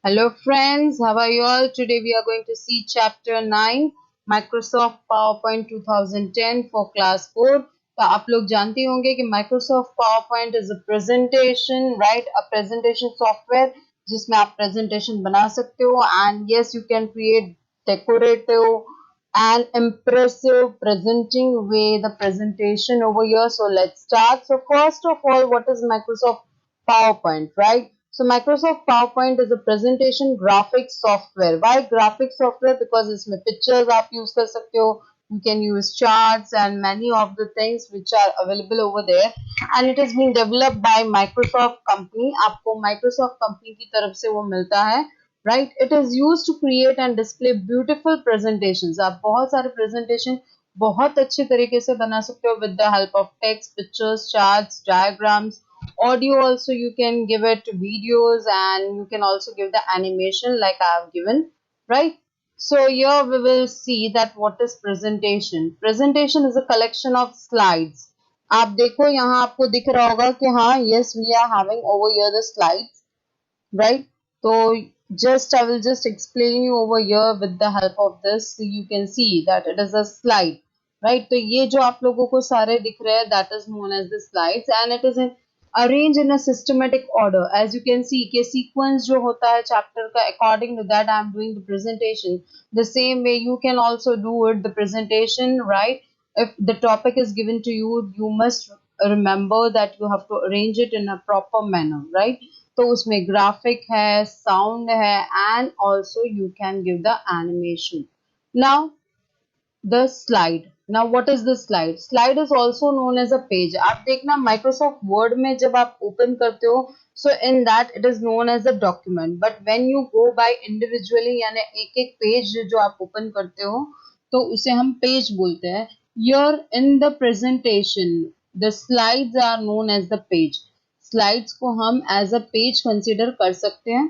Hello friends, how are you all? Today we are going to see chapter 9 Microsoft PowerPoint 2010 for class 4. तो आप लोग जानते होंगे कि Microsoft PowerPoint is a presentation, right? A presentation software जिसमें आप presentation बना सकते हो and yes you can create decorative and impressive presenting way the presentation over here. So let's start. So first of all, what is Microsoft PowerPoint, right? So Microsoft PowerPoint is a presentation graphics software. Why graphics software? Because इसमें pictures आप use कर सकते हो. You can use charts and many of the things which are available over there. And it has been developed by Microsoft company. आपको Microsoft company की तरफ से वो मिलता है. Right? It is used to create and display beautiful presentations. आप बहुत सारे presentation बहुत अच्छे तरीके से बना सकते हो with the help of text, pictures, charts, diagrams. Audio also you can give it videos and you can also give the animation like I have given, right? So here we will see that what is presentation. Presentation is a collection of slides. आप देखो यहाँ आपको दिख रहा होगा कि हाँ yes we are having over here the slides, right? So just I will just explain you over here with the help of this so you can see that it is a slide, right? तो ये जो आप लोगों को सारे दिख रहे हैं that is known as the slides and it is arranged in a systematic order. As you can see कि sequence जो होता है chapter का according to that I am doing the presentation. The same way you can also do it the presentation, right? If the topic is given to you, you must remember that you have to arrange it in a proper manner, right? तो उसमें graphic है, sound है and also you can give the animation. Now the slide. Now what is the slide? Slide is also known as a page. आप देखना Microsoft word में जब आप open करते हो so in that it is known as a document but when you go by individually यानी एक एक पेज जो आप ओपन करते हो तो उसे हम पेज बोलते हैं. Here in the presentation the slides are known as the page. Slides को हम एज अ पेज कंसिडर कर सकते हैं,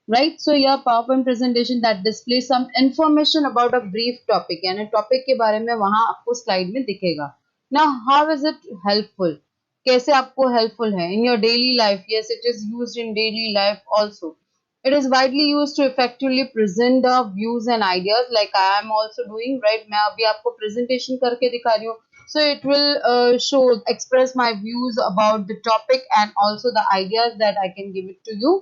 राइट? सो यह PowerPoint presentation that display some information about a brief topic यानी टॉपिक के बारे में वहां आपको स्लाइड में दिखेगा. Now how is it helpful? कैसे आपको हेल्पफुल है in your daily life? Yes it is used in daily life also. It is widely used to effectively present the views and ideas like I am also doing, right? मैं अभी आपको presentation करके दिखा रही हूँ. So it will show, express my views about the topic and also the ideas that I can give it to you.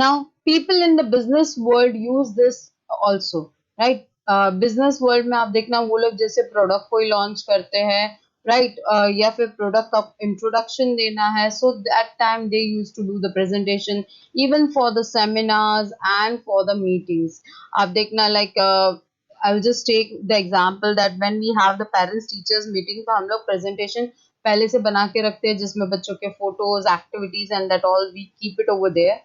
Now, people in the business world use this also, right? Business world में आप देखना वो लोग जैसे product कोई launch करते हैं, right? या फिर प्रोडक्ट का इंट्रोडक्शन देना है, so that time they used to do the presentation even for the seminars and for the meetings. आप देखना like I will just take the example that when we have the parents teachers meeting तो हम लोग presentation पहले से बना के रखते हैं जिसमें बच्चों के photos, activities and that all we keep it over there.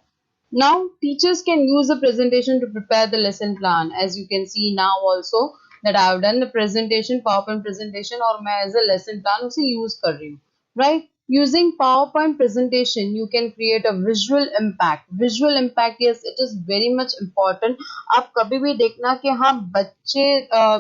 Now, teachers can use a presentation to prepare the lesson plan. As you can see now also that I have done the presentation, PowerPoint presentation और मैं as a lesson plan उसे use कर रही हूँ, right? Using PowerPoint presentation, you can create a visual impact. Visual impact, yes, it is very much important. आप कभी भी देखना कि हाँ बच्चे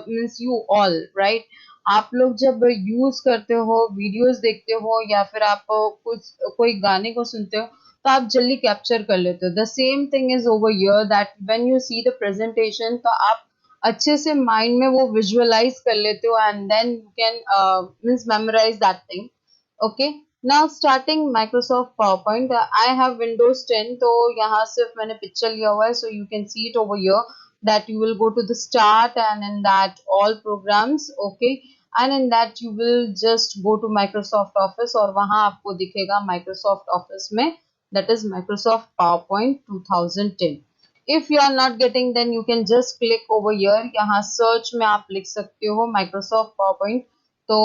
means you all, right? आप लोग जब यूज करते हो वीडियोस देखते हो या फिर आप कुछ कोई गाने को सुनते हो तो आप जल्दी कैप्चर कर लेते हो. The same thing is over here that when you see the presentation तो आप अच्छे से माइंड में वो विजुअलाइज कर लेते हो and then you can means memorize that thing. Okay, now starting Microsoft PowerPoint. I have Windows 10 तो यहाँ सिर्फ मैंने पिक्चर लिया हुआ है so you can see it over here that you will go to the start and in that all programs, okay, and in that you will just go to Microsoft Office और वहां आपको दिखेगा Microsoft Office में that is Microsoft PowerPoint 2010. If you are not getting then you can just click over here. यहाँ search में आप लिख सकते हो Microsoft PowerPoint तो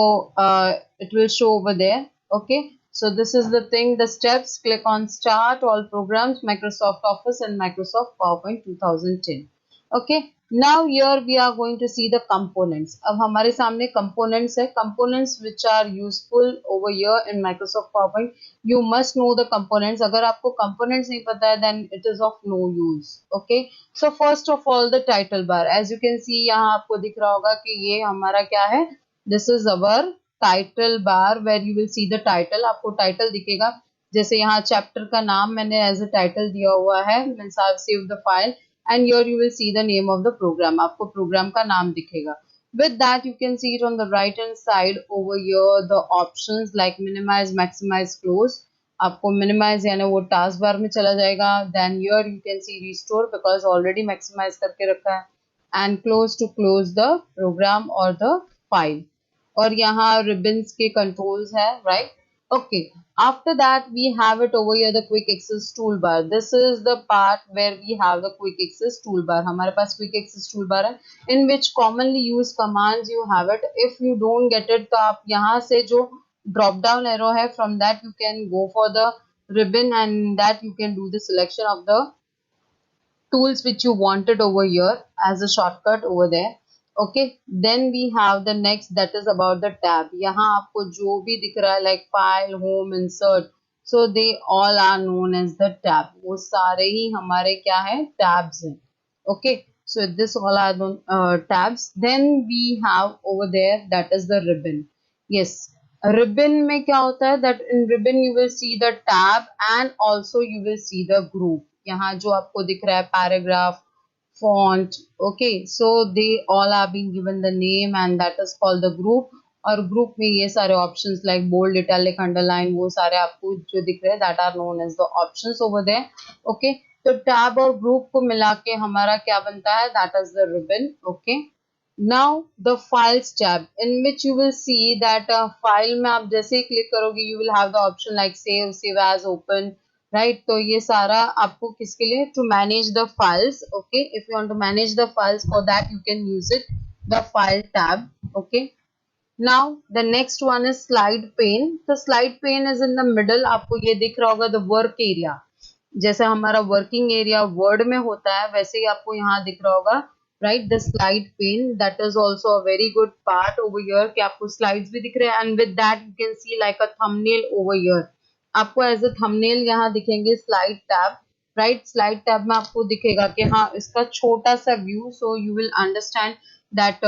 it will show over there. Okay, so this is the thing, the steps. Click on start all programs, Microsoft Office and Microsoft PowerPoint 2010. Okay, now here we are going to see the components. अब हमारे सामने components है, components which are useful over here in Microsoft PowerPoint. You must know the components. अगर आपको components नहीं पता है then it is of no use. Okay, so first of all the title bar. As you can see यहाँ आपको दिख रहा होगा कि ये हमारा क्या है? This is our title bar where you will see the title. आपको title दिखेगा. जैसे यहाँ चैप्टर का नाम मैंने एज अ टाइटल दिया हुआ है, means I have saved the file and here you will see the name of the program, आपको प्रोग्राम का नाम दिखेगा. With that, you can see it on the right hand side over here the options like minimize, maximize, close. आपको minimize यानी वो task bar में चला जाएगा. Then here you can see restore because already maximize करके रखा है, and close to close the program or the file. और यहाँ ribbons के controls है, right? Okay. After that, we have it over here the quick access toolbar. This is the part where we have the quick access toolbar. हमारे पास quick access toolbar है, in which commonly used commands you have it. If you don't get it, तो आप यहाँ से जो drop down arrow है, from that you can go for the ribbon and that you can do the selection of the tools which you wanted over here as a shortcut over there. Okay, then we have the next, that is about the tab. यहाँ आपको जो भी दिख रहा है like file, home, insert, so they all are known as the tab. वो सारे ही हमारे क्या है, tabs हैं. Okay, so this all are the tabs. Then we have over there that is the ribbon. Yes, ribbon में क्या होता है, that in ribbon you will see the tab and also you will see the group. यहाँ जो आपको दिख रहा है paragraph, font, okay, so they all are being given the name and that is called the group. और group में ये सारे options like bold, italic, underline, वो सारे आपको जो दिख रहे हैं that are known as the options over there. Okay, तो tab और group को मिला के हमारा क्या बनता है, that is the ribbon. Okay, now the files tab in which you will see that file में आप जैसे ही click करोगे you will have the option like save, save as, open, right? तो ये सारा आपको किसके लिए, to manage the files. Okay, if you want to manage the files, for that you can use it, the file tab. Okay, now the next one is slide pane. तो slide pane is in the middle. आपको ये दिख रहा होगा the work area. जैसे हमारा working area word में होता है वैसे ही आपको यहाँ दिख रहा होगा, right, the slide pane. That is also a very good part over here कि आपको स्लाइड्स भी दिख रहे हैं and with that you can see like a thumbnail over here. आपको एज अ थंबनेल यहाँ दिखेंगे slide tab, right. Slide tab में आपको दिखेगा कि हाँ इसका छोटा सा view, so you will understand that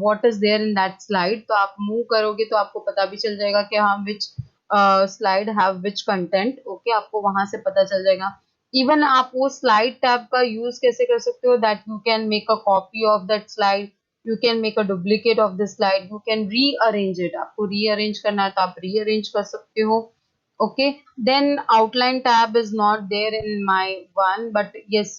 what is there in that slide. तो आप मूव करोगे तो आपको पता भी चल जाएगा कि हाँ which slide have which content. Okay, आपको वहां से पता चल जाएगा. इवन आप वो स्लाइड टैब का यूज कैसे कर सकते हो, that you can make a copy of that slide, you can make a duplicate of the slide, you can rearrange it. आपको रीअरेंज करना है तो आप रीअरेंज कर सकते हो. Okay, then outline tab is not there in my one, but yes,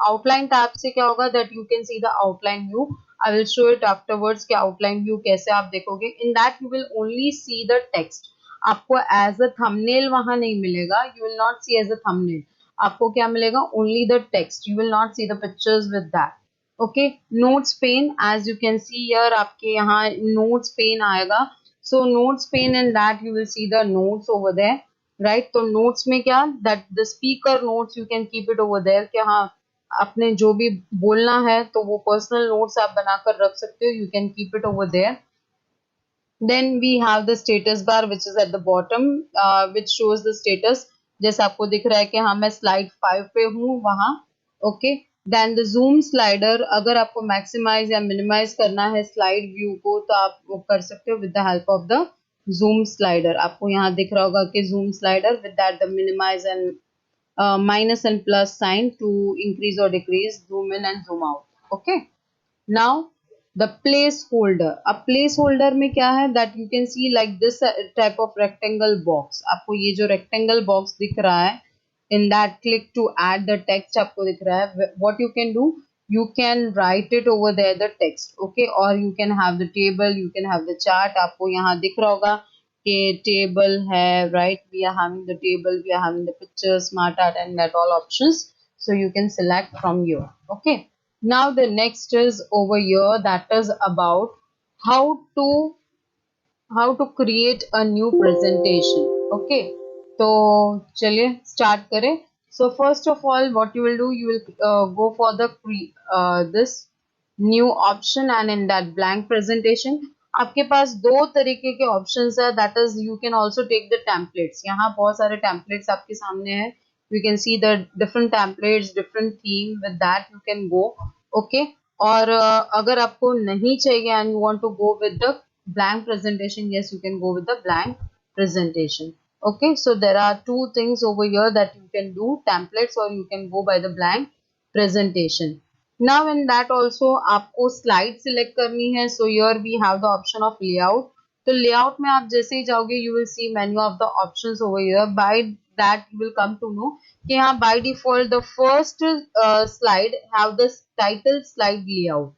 outline tab से क्या होगा, that you can see the outline view. I will show it afterwards कि outline view कैसे आप देखोगे. In that you will only see the text. आपको as a thumbnail वहाँ नहीं मिलेगा, you will not see as a thumbnail. आपको क्या मिलेगा, only the text. You will not see the pictures with that. Okay, notes pane, as you can see here आपके यहाँ notes pane आएगा. So notes pane, in that you will see the notes over there, right? तो notes में क्या, that the speaker notes you can keep it over there कि हाँ अपने जो भी बोलना है तो वो personal notes आप बनाकर रख सकते हो, you can keep it over there. Then we have the status bar which is at the bottom, which shows the status. जैसे आपको दिख रहा है कि हाँ मैं slide 5 पे हूँ वहाँ. Okay, then the zoom slider, अगर आपको maximize या minimize करना है slide view को तो आप वो कर सकते हो with the help of the zoom slider. आपको यहाँ दिख रहा होगा कि zoom slider, with that the minimize and minus and plus sign to increase or decrease, zoom in and zoom out. Okay, now the placeholder. अब placeholder में क्या है, that you can see like this type of rectangle box. आपको ये जो rectangle box दिख रहा है, in that click to add the text आपको दिख रहा है. What you can do, you can write it over there the text. Okay, or you can have the table, you can have the chart. आपको यहाँ दिख रहा होगा कि table है, right? We are having the table, we are having the picture, smart art and that all options. So you can select from here. Okay, now the next is over here, that is about how to create a new presentation. Okay, तो चलिए start करें. So first of all, what you will do, you will go for the this new option and in that blank presentation. आपके पास दो तरीके के options है, that is you can also take the templates. यहाँ बहुत सारे templates आपके सामने हैं. You can see the different templates, different theme. With that you can go. Okay, और अगर आपको नहीं चाहिए and you want to go with the blank presentation, yes, you can go with the blank presentation. Okay, so there are two things over here that you can do, templates or you can go by the blank presentation. Now in that also आपको slide select करनी है. So here we have the option of layout. तो layout में आप जैसे ही जाओगे you will see many of the options over here. By that you will come to know कि हाँ by default the first slide have the title slide layout.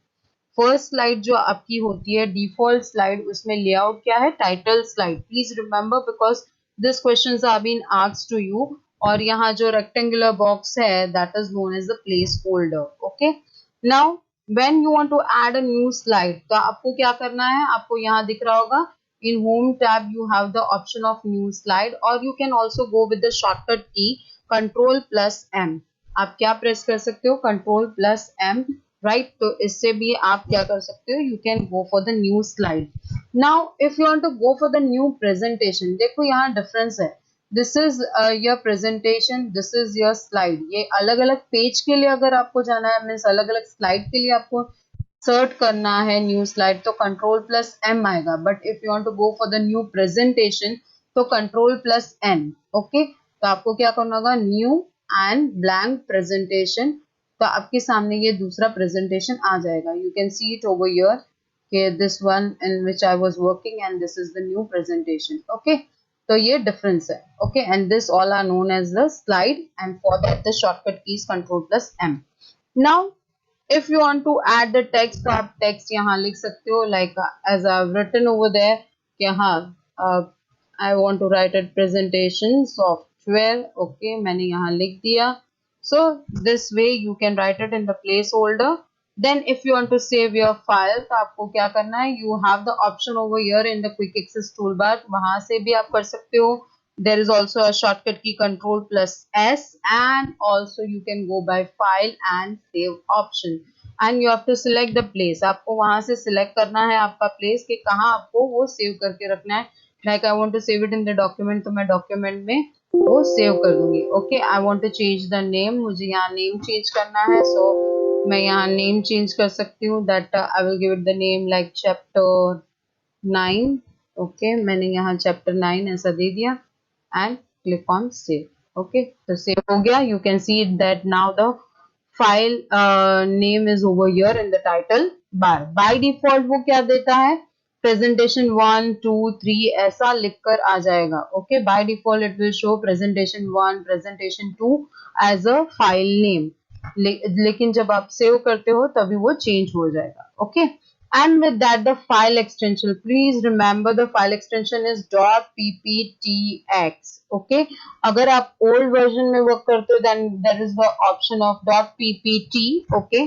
First slide जो आपकी होती है डिफॉल्ट स्लाइड उसमें लेआउट क्या है title slide please remember because this questions are been asked to you और यहाँ जो रेक्टेंगुलर बॉक्स है that is known as the place holder okay now when you want to add a new slide तो आपको क्या करना है आपको यहाँ दिख रहा होगा in home tab you have the option of new slide or you can also go with the shortcut key control plus m आप क्या प्रेस कर सकते हो control plus m राइट तो इससे भी आप क्या कर सकते हो you can go for the new slide now if you want to go for the new presentation देखो यहाँ डिफरेंस है this is your presentation this is your slide ये अलग अलग पेज के लिए अगर आपको जाना है मीन्स अलग अलग स्लाइड के लिए आपको सर्च करना है न्यू स्लाइड तो कंट्रोल प्लस एम आएगा but if you want to go for the new presentation तो कंट्रोल प्लस एन ओके तो आपको क्या करना होगा न्यू एंड ब्लैंक प्रेजेंटेशन तो आपके सामने ये दूसरा प्रेजेंटेशन आ जाएगा you can see it over here कि this one in which I was working and this is the new presentation okay तो ये डिफरेंस है okay and this all are known as the slide and for that the shortcut key is control plus M now if you want to add the text तो आप text यहाँ लिख सकते हो like as I've written over there कि हाँ I want to write a presentation software okay मैंने यहाँ लिख दिया so this way you can write it in the placeholder then if you want to save your file तो आपको क्या करना है you have the option over here in the quick access toolbar वहाँ से भी आप कर सकते हो there is also a shortcut key control plus s and also you can go by file and save option and you have to select the place आपको वहां से select करना है आपका place कि कहाँ आपको वो save करके रखना है like I want to save it in the document तो मैं document में वो save कर दूंगी okay I want to change the name मुझे यहाँ name change करना है so मैं यहाँ name change कर सकती हूँ that I will give it the name like chapter 9 okay मैंने यहाँ chapter 9 ऐसा दे दिया and click on save okay तो save हो गया you can see that now the file name is over here in the title bar by default वो क्या देता है presentation 1 2 3 ऐसा लिखकर आ जाएगा okay by default it will show presentation 1 presentation 2 as a file name लेकिन जब आप सेव करते हो तभी वो चेंज हो जाएगा okay and with that the file extension please remember the file extension is .pptx okay अगर आप old version में work करते हो then there is the option of .ppt okay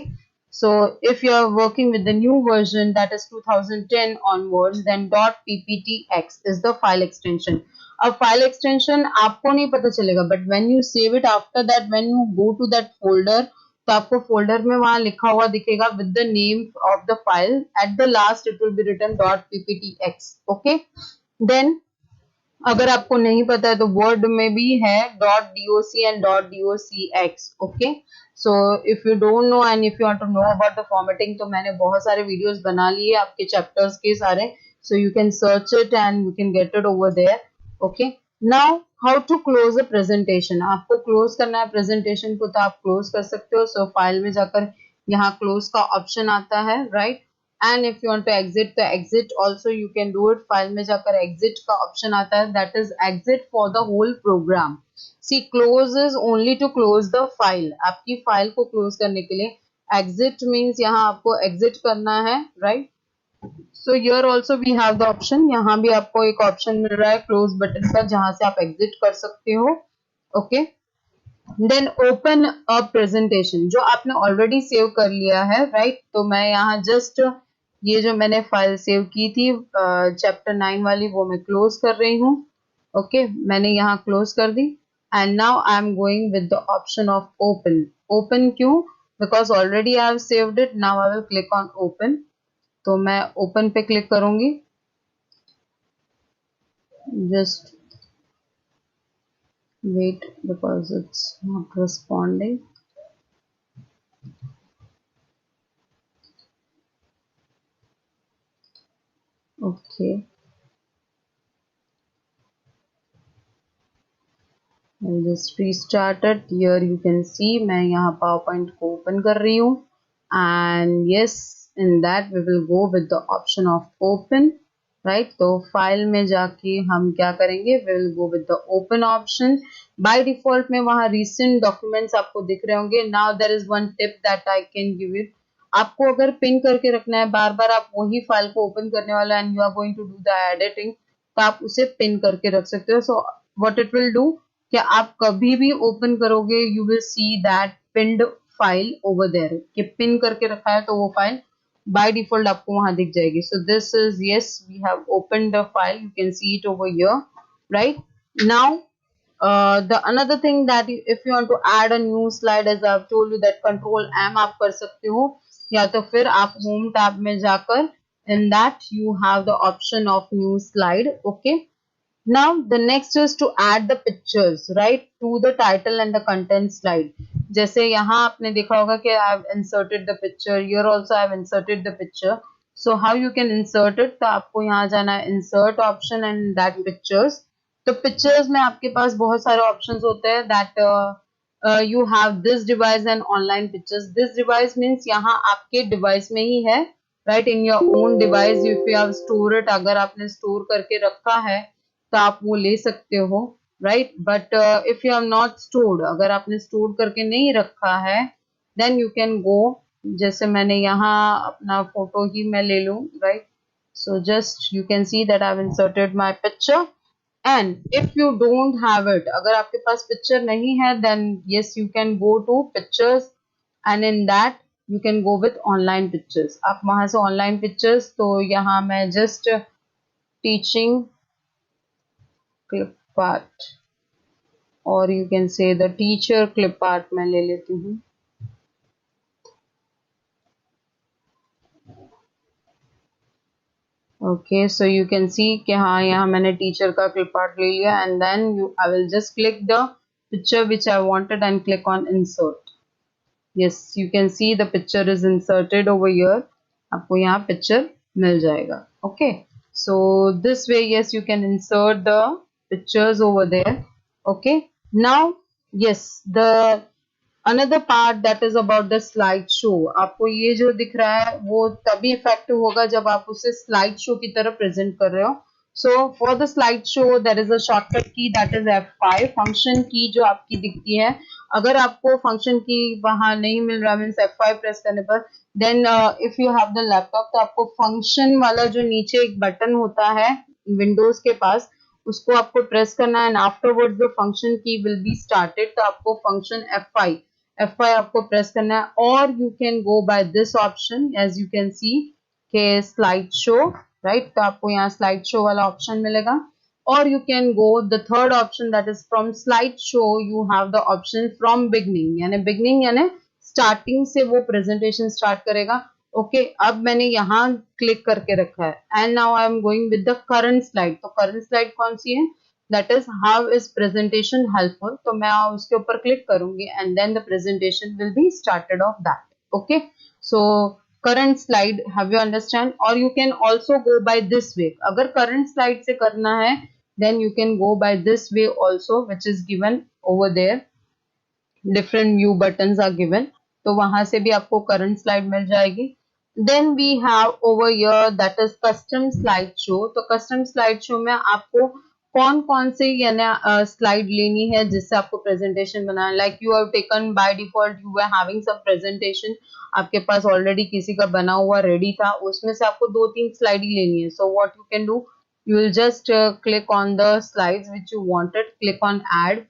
so if you are working with the new version that is 2010 onwards then .pptx is the file extension अब file extension आपको नहीं पता चलेगा but when you save it after that when you go to that folder तो आपको folder में वहां लिखा हुआ दिखेगा with the name of the file at the last it will be written .pptx okay then अगर आपको नहीं पता है तो वर्ड में भी है .doc and .docx okay so if you don't know and if you want to know about the formatting तो मैंने बहुत सारे वीडियोस बना लिए आपके चैप्टर्स के सारे so you can search it and you can get it over there okay now how to close a presentation आपको क्लोज करना है प्रेजेंटेशन को तो आप क्लोज कर सकते हो सो फाइल में जाकर यहाँ क्लोज का ऑप्शन आता है right and if you want to exit the exit also you can do it file में जाकर exit का option आता है that is exit for the whole program see close is only to close the file आपकी file को close करने के लिए exit means यहाँ आपको exit करना है right so here also we have the option यहाँ भी आपको एक option मिल रहा है close button का जहाँ से आप exit कर सकते हो okay then open a presentation जो आपने ऑलरेडी सेव कर लिया है राइट तो मैं यहाँ जस्ट ये जो मैंने फाइल सेव की थी चैप्टर 9 वाली वो मैं क्लोज कर रही हूँ ओके मैंने यहाँ क्लोज कर दी and now I am going with the option of open open क्यों because already I have saved it now I will click on open तो मैं ओपन पे क्लिक करूंगी just wait because it's not responding okay I'll just restart it. Here you can see मैं यहाँ PowerPoint को open कर रही हूँ and yes in that we will go with the option of open, right? तो file में जाके हम क्या करेंगे, we will go with the open option. By default में वहाँ recent documents आपको दिख रहे होंगे. Now there is one tip that I can give you. आपको अगर पिन करके रखना है, बार बार आप वही फाइल को ओपन करने वाला and you are going to do the editing, तो आप उसे पिन करके रख सकते हो. So what it will do कि आप कभी भी ओपन करोगे you will see that pinned file over there, कि पिन करके रखा है तो वो फाइल बाय डिफॉल्ट आपको वहां दिख जाएगी. So this is yes we have open the file, you can see it over here, right? Now the another thing that if you want to add a new slide, as I've told you that control M आप कर सकते हो, या तो फिर आप home tab में जाकर in that you have the option of new slide. Okay, now the next is to add the pictures, right, to the title and the content slide. जैसे यहाँ आपने देखा होगा कि I have inserted the picture, here also I have inserted the picture. So how you can insert it, तो आपको यहाँ जाना है insert option and that pictures. तो pictures में आपके पास बहुत सारे options होते हैं that you have this device and online pictures. This device means यहाँ आपके device में ही है, right, in your own device. If you have store it, अगर आपने store करके रखा है तो आप वो ले सकते हो, right? But if you have not stored, अगर आपने स्टोर करके नहीं रखा है देन यू कैन गो, जैसे मैंने यहाँ अपना फोटो ही मैं ले लूं, right? So just you can see that I have inserted my picture and if you don't have it, अगर आपके पास पिक्चर नहीं है then yes you can go to pictures and in that you can go with online pictures. आप वहां से online pictures, तो यहाँ मैं just teaching clip art or you can say the teacher clip art मैं ले लेती हूँ. Okay, so you can see कि हाँ यहाँ मैंने teacher का clip art ले लिया and then I will just click the picture which I wanted and click on insert. Yes, you can see the picture is inserted over here. आपको यहाँ picture मिल जाएगा. Okay, so this way yes you can insert the pictures over there. Okay, now yes the another part that is about the slide show. आपको ये जो दिख रहा है वो तभी इफेक्टिव होगा जब आप उसे स्लाइड शो की तरह प्रेजेंट कर रहे हो. So for the slide show their is a shortcut की दैट इज F5, फंक्शन की जो आपकी दिखती है. अगर आपको फंक्शन की वहां नहीं मिल रहा मीन्स F5 प्रेस करने पर then if you have the laptop तो आपको फंक्शन वाला जो नीचे एक बटन होता है विंडोज के पास उसको आपको प्रेस करना है and afterwards the function key will be started. तो आपको फंक्शन F5 आपको प्रेस करना है और you can go by this option as you can see के स्लाइड शो, राइट? तो आपको यहाँ स्लाइड शो वाला ऑप्शन मिलेगा और you can go the third option that is from slideshow. You have the option from beginning, यानी beginning यानी starting से वो presentation start करेगा. ओके अब मैंने यहाँ क्लिक करके रखा है and now I am going with the current slide. तो करंट स्लाइड कौन सी है? That is how is presentation helpful. तो मैं उसके ऊपर क्लिक करूंगी and then the presentation will be started of that. Okay so current slide, have you understand? Or you can also go by this way. अगर current slide से करना है then you can go by this way also which is given over there. Different view buttons are given. तो वहां से भी आपको current slide मिल जाएगी. Then we have over here that is custom slideshow. तो custom slideshow में आपको कौन कौन से यानी स्लाइड लेनी है जिससे आपको प्रेजेंटेशन बनाना. Like you have taken by default you are having some presentation, आपके पास ऑलरेडी किसी का बना हुआ रेडी था, उसमें से आपको 2-3 स्लाइड ही लेनी है. So what you can do, you will just click on the slides which you wanted, click on add.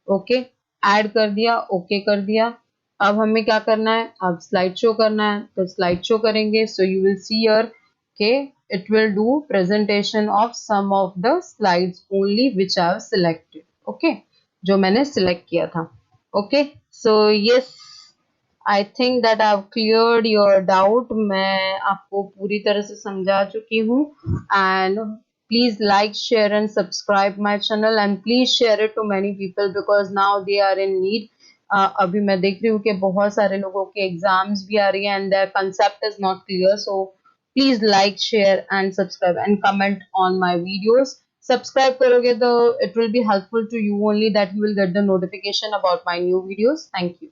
Okay add कर दिया, ओके कर दिया. अब हमें क्या करना है, अब स्लाइड शो करना है तो स्लाइड शो करेंगे. सो यू विल सी हियर के it will do presentation of some of the slides only which I have selected. Okay, जो मैंने select किया था. Okay, so yes, I think that I have cleared your doubt. मैं आपको पूरी तरह से समझा चुकी हूँ and please like, share and subscribe my channel and please share it to many people because now they are in need. अभी मैं देख रही हूँ कि बहुत सारे लोगों के एग्जाम्स भी आ रही हैं and their concept is not clear. So please like, share and subscribe and comment on my videos. Subscribe करोगे तो it will be helpful to you only that you will get the notification about my new videos. Thank you.